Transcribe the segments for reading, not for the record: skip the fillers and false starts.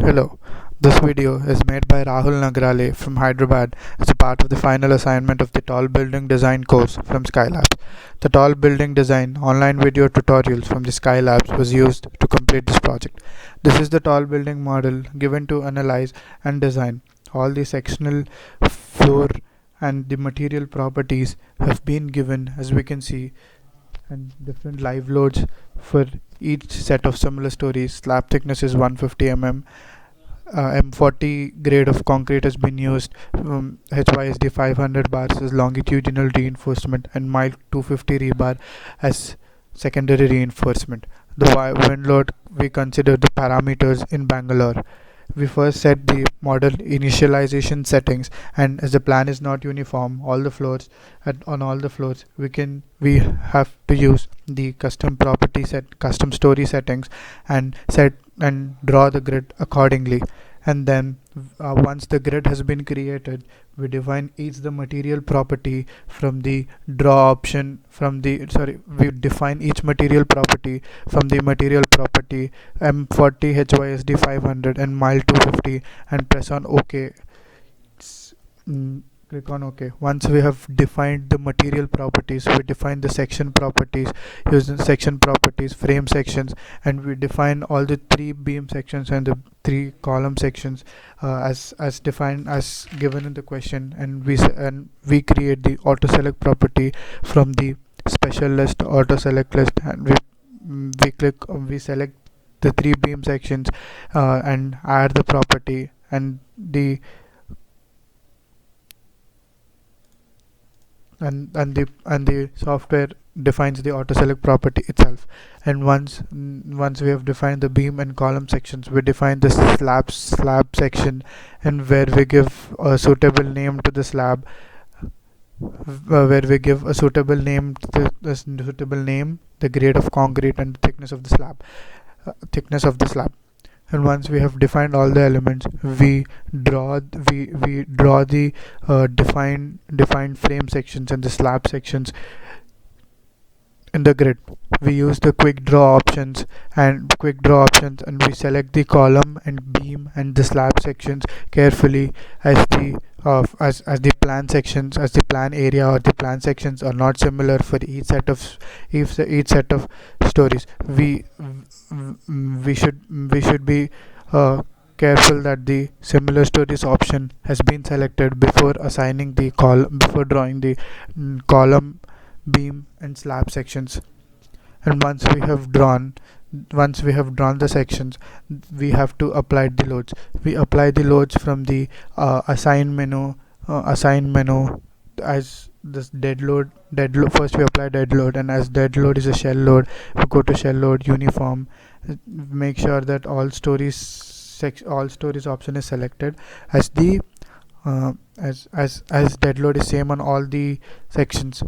Hello, this video is made by Rahul Nagarale from Hyderabad as a part of the final assignment of the Tall Building Design course from Skyfi Labs. The Tall Building Design online video tutorials from the Skyfi Labs was used to complete this project. This is the tall building model given to analyze and design. All the sectional, floor and the material properties have been given, as we can see, and different live loads for each set of similar stories. Slab thickness is 150 mm. M40 grade of concrete has been used. HYSD 500 bars as longitudinal reinforcement and mild 250 rebar as secondary reinforcement. The wind load, we consider the parameters in Bangalore. We first set the model initialization settings, and as the plan is not uniform on all the floors, we have to use the custom story settings and draw the grid accordingly. And then once the grid has been created, we define each the material property from the draw option we define each material property from the material property M40 HYSD 500 and mild 250, and press on OK. Click on OK. Once we have defined the material properties, we define the section properties using section properties, frame sections, and we define all the 3 beam sections and the 3 column sections as defined as given in the question, and we create the auto select property from the special list auto select list, and we select the 3 beam sections and add the property, and the software defines the auto select property itself. And once we have defined the beam and column sections, we define the slab section, and where we give a suitable name to the slab, the grade of concrete and the thickness of the slab. And once we have defined all the elements, we draw the defined frame sections and the slab sections in the grid. We use the quick draw options, and we select the column and beam and the slab sections carefully, as the plan sections, as the plan area or the plan sections are not similar for each set of stories. We should be careful that the similar stories option has been selected before assigning the before drawing the column, beam and slab sections. And once we have drawn the sections, we have to apply the loads. We apply the loads from the assign menu as this dead load. First we apply dead load, and as dead load is a shell load, we go to shell load uniform. Make sure that all stories option is selected, as the as dead load is same on all the sections.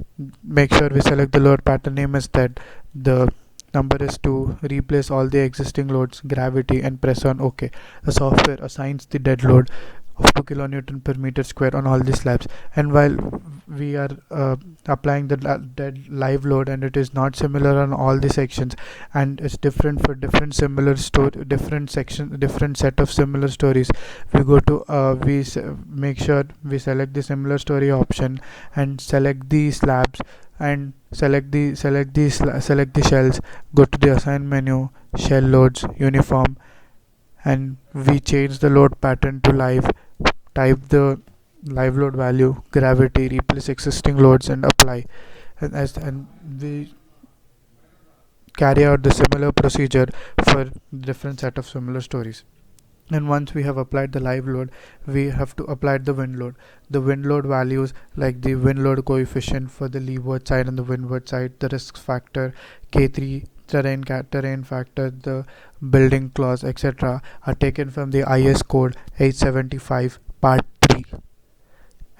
Make sure we select the load pattern name as dead, the number is 2, replace all the existing loads, gravity, and press on OK. The software assigns the dead load of 2 kilonewton per meter square on all the slabs. And while we are applying the dead live load, and it is not similar on all the sections, and it's different for different set of similar stories, we go to make sure we select the similar story option and select the slabs and select the shells. Go to the assign menu, shell loads uniform, and we change the load pattern to live. Type the live load value, gravity, replace existing loads, and apply. And we carry out the similar procedure for different set of similar stories. And once we have applied the live load, we have to apply the wind load. The wind load values, like the wind load coefficient for the leeward side and the windward side, the risk factor, K3, terrain factor, the building clause, etc., are taken from the IS code 875 part 3.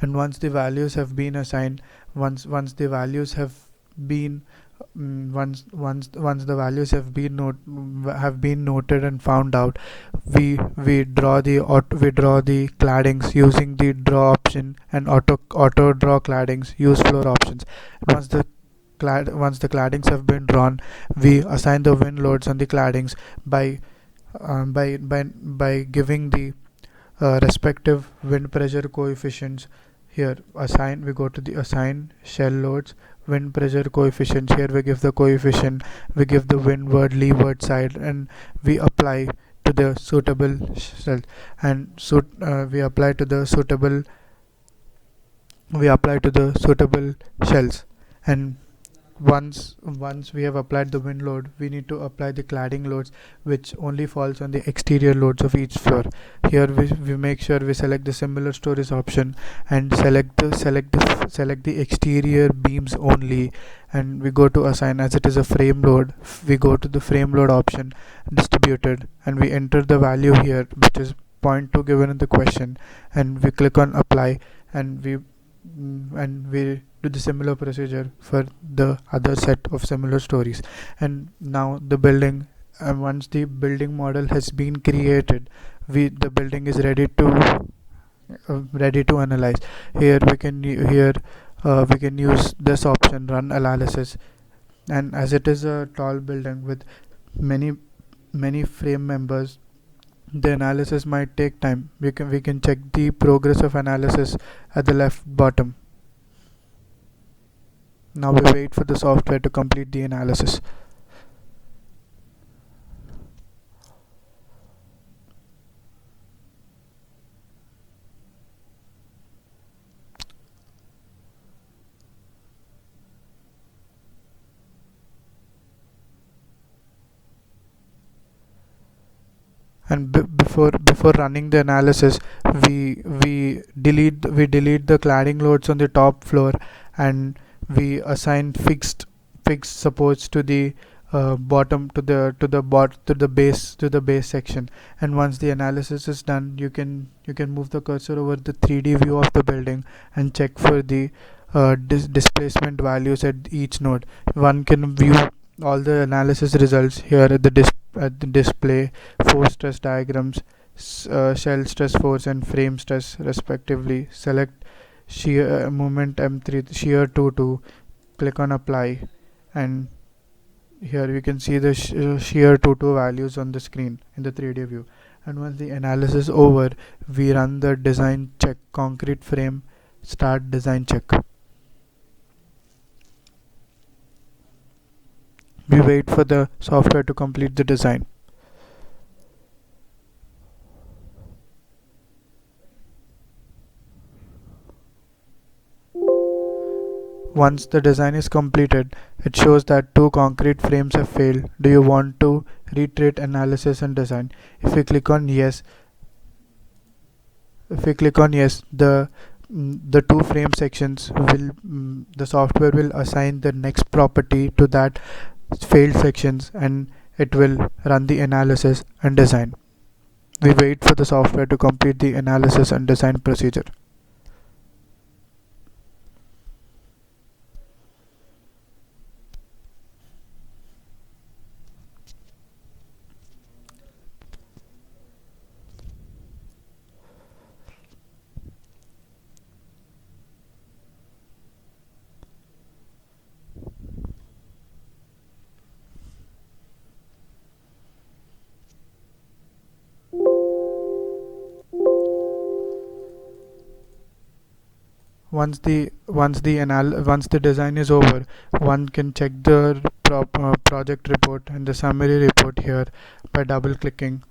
And once the values have been assigned, once the values have been noted and found out, we draw the claddings using the draw option, and auto draw claddings, use floor options. Once the claddings have been drawn, we assign the wind loads on the claddings by by giving the respective wind pressure coefficients. Here we go to the assign shell loads wind pressure coefficients. Here we give the coefficient, we give the windward leeward side, and we apply to the suitable shell, and we apply to the suitable shells. And once we have applied the wind load, we need to apply the cladding loads, which only falls on the exterior loads of each floor. Here we make sure we select the similar stories option and select the exterior beams only, and we go to assign. As it is a frame load, we go to the frame load option, distributed, and we enter the value here, which is 0.2 given in the question, and we click on apply, and we do the similar procedure for the other set of similar stories. And now the building, once the building model has been created, the building is ready to analyze. Here we can use this option, run analysis. And as it is a tall building with many frame members, the analysis might take time. We can check the progress of analysis at the left bottom. Now we wait for the software to complete the analysis. And before running the analysis, we delete the cladding loads on the top floor, and we assign fixed supports to the bottom to the base section. And once the analysis is done, you can move the cursor over the 3D view of the building and check for the displacement values at each node. One can view all the analysis results here at the display force stress diagrams, shell stress force and frame stress respectively. Select shear moment M3, shear 2 click on apply, and here we can see the shear 2 values on the screen in the 3D view. And once the analysis is over, we run the design check, concrete frame start design check. We wait for the software to complete the design. Once the design is completed, it shows that 2 concrete frames have failed. Do you want to reiterate analysis and design? If we click on yes, the 2 frame sections will the software will assign the next property to that failed sections, and it will run the analysis and design. We wait for the software to complete the analysis and design procedure. Once the design is over, one can check the project report and the summary report here by double clicking.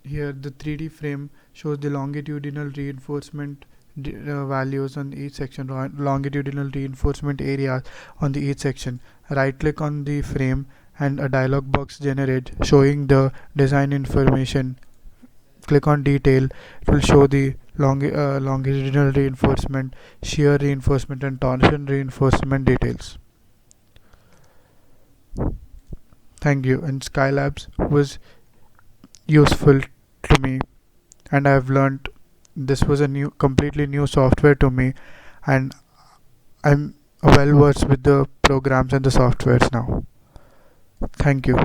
Here the 3D frame shows the longitudinal reinforcement values on each section, longitudinal reinforcement areas on the each section. Right click on the frame and a dialog box generates showing the design information. Click on detail. It will show the longitudinal reinforcement, shear reinforcement and torsion reinforcement details. Thank you. And Skylabs was useful to me, and I've learned this was a completely new software to me, and I'm well versed with the programs and the softwares now. Thank you.